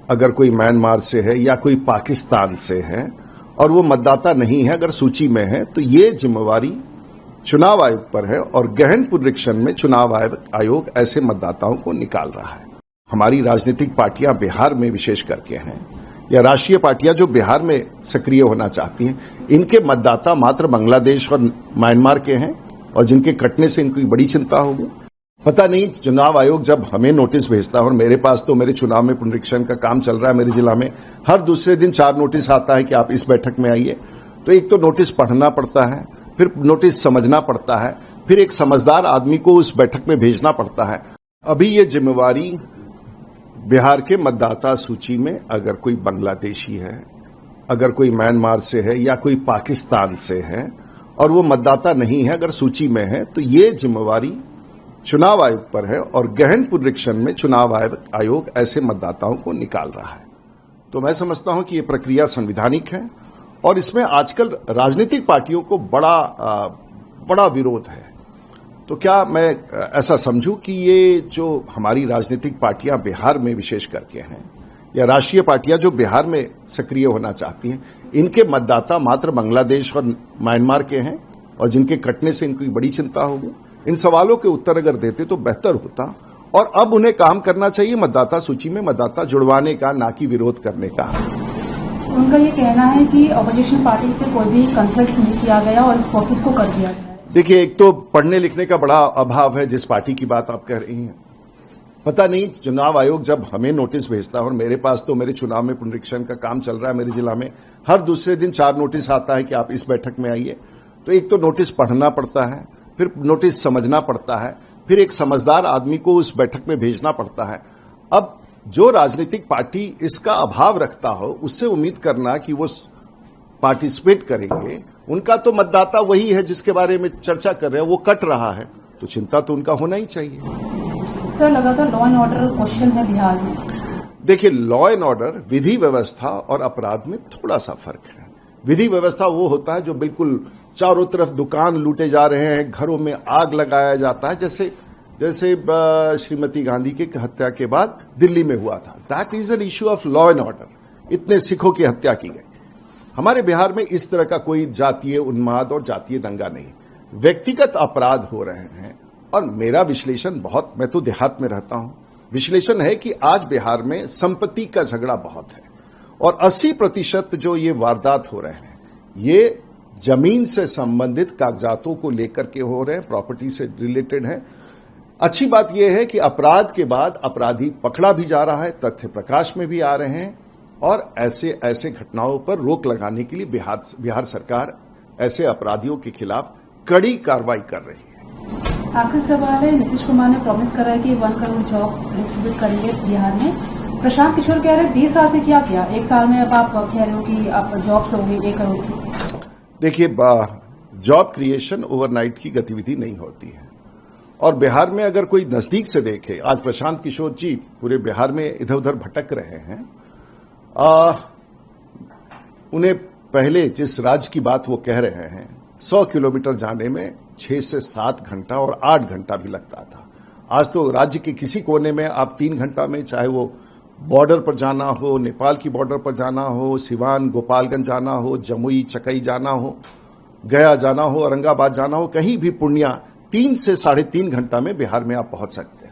अगर कोई म्यांमार से है या कोई पाकिस्तान से है और वो मतदाता नहीं है, अगर सूची में है, तो ये जिम्मेवारी चुनाव आयोग पर है और गहन पुनरीक्षण में चुनाव आयोग ऐसे मतदाताओं को निकाल रहा है। हमारी राजनीतिक पार्टियां बिहार में विशेष करके हैं या राष्ट्रीय पार्टियां जो बिहार में सक्रिय होना चाहती हैं, इनके मतदाता मात्र बांग्लादेश और म्यांमार के हैं और जिनके कटने से इनकी बड़ी चिंता होगी। पता नहीं चुनाव आयोग जब हमें नोटिस भेजता है, और मेरे पास तो मेरे चुनाव में पुनरीक्षण का काम चल रहा है मेरे जिला में, हर दूसरे दिन 4 नोटिस आता है कि आप इस बैठक में आइए। तो एक तो नोटिस पढ़ना पड़ता है, फिर नोटिस समझना पड़ता है, फिर एक समझदार आदमी को उस बैठक में भेजना पड़ता है। अभी ये जिम्मेवारी बिहार के मतदाता सूची में अगर कोई बांग्लादेशी है, अगर कोई म्यांमार से है या कोई पाकिस्तान से है और वो मतदाता नहीं है, अगर सूची में है, तो ये जिम्मेवारी चुनाव आयोग पर है और गहन पुनरीक्षण में चुनाव आयोग ऐसे मतदाताओं को निकाल रहा है। तो मैं समझता हूं कि ये प्रक्रिया संवैधानिक है और इसमें आजकल राजनीतिक पार्टियों को बड़ा विरोध है। तो क्या मैं ऐसा समझूं कि ये जो हमारी राजनीतिक पार्टियां बिहार में विशेष करके हैं या राष्ट्रीय पार्टियां जो बिहार में सक्रिय होना चाहती हैं, इनके मतदाता मात्र बांग्लादेश और म्यांमार के हैं और जिनके कटने से इनकी बड़ी चिंता होगी? इन सवालों के उत्तर अगर देते तो बेहतर होता। और अब उन्हें काम करना चाहिए मतदाता सूची में मतदाता जुड़वाने का, ना कि विरोध करने का। उनका ये कहना है कि ऑपोजिशन पार्टी से कोई भी कंसल्ट नहीं किया गया और इस प्रोसेस को कर दिया गया। देखिए, एक तो पढ़ने लिखने का बड़ा अभाव है जिस पार्टी की बात आप कह रही हैं। पता नहीं चुनाव आयोग जब हमें नोटिस भेजता है, और मेरे पास तो मेरे चुनाव में पुनरीक्षण का काम चल रहा है मेरे जिला में, हर दूसरे दिन 4 नोटिस आता है कि आप इस बैठक में आइए। तो एक तो नोटिस पढ़ना पड़ता है, फिर नोटिस समझना पड़ता है, फिर एक समझदार आदमी को उस बैठक में भेजना पड़ता है। अब जो राजनीतिक पार्टी इसका अभाव रखता हो, उससे उम्मीद करना कि वो पार्टिसिपेट करेंगे, उनका तो मतदाता वही है जिसके बारे में चर्चा कर रहे हैं, वो कट रहा है, तो चिंता तो उनका होना ही चाहिए। सर, लगातार लॉ एंड ऑर्डर क्वेश्चन है बिहार में। देखिए, लॉ एंड ऑर्डर, विधि व्यवस्था और अपराध में थोड़ा सा फर्क है। विधि व्यवस्था वो होता है जो बिल्कुल चारों तरफ दुकान लूटे जा रहे हैं, घरों में आग लगाया जाता है, जैसे श्रीमती गांधी की हत्या के बाद दिल्ली में हुआ था। That is an issue of law and order. इतने सिखों की हत्या की गई। हमारे बिहार में इस तरह का कोई जातीय उन्माद और जातीय दंगा नहीं, व्यक्तिगत अपराध हो रहे हैं। और मेरा विश्लेषण मैं तो देहात में रहता हूं, विश्लेषण है कि आज बिहार में संपत्ति का झगड़ा बहुत है और 80% जो ये वारदात हो रहे हैं, ये जमीन से संबंधित कागजातों को लेकर के हो रहे हैं, प्रॉपर्टी से रिलेटेड हैं। अच्छी बात यह है कि अपराध के बाद अपराधी पकड़ा भी जा रहा है, तथ्य प्रकाश में भी आ रहे हैं और ऐसे घटनाओं पर रोक लगाने के लिए बिहार सरकार ऐसे अपराधियों के खिलाफ कड़ी कार्रवाई कर रही है। आखिरी सवाल है, नीतीश कुमार ने प्रॉमिस करा है कि 1 करोड़ जॉब डिस्ट्रीब्यूट करेंगे बिहार में। प्रशांत किशोर कह रहे हैं 20 साल से क्या किया, 1 साल में अब आप कह रहे हो कि आप जॉब्स होंगे 1 करोड़ की। देखिए, जॉब क्रिएशन ओवरनाइट की गतिविधि नहीं होती है और बिहार में अगर कोई नजदीक से देखे, आज प्रशांत किशोर जी पूरे बिहार में इधर उधर भटक रहे हैं। उन्हें पहले जिस राज्य की बात वो कह रहे हैं, 100 किलोमीटर जाने में 6 से 7 घंटा और 8 घंटा भी लगता था। आज तो राज्य के किसी कोने में आप 3 घंटा में, चाहे वो बॉर्डर पर जाना हो, नेपाल की बॉर्डर पर जाना हो, सिवान गोपालगंज जाना हो, जमुई चकई जाना हो, गया जाना हो, औरंगाबाद जाना हो, कहीं भी पूर्णिया 3 से 3.5 घंटा में बिहार में आप पहुंच सकते हैं।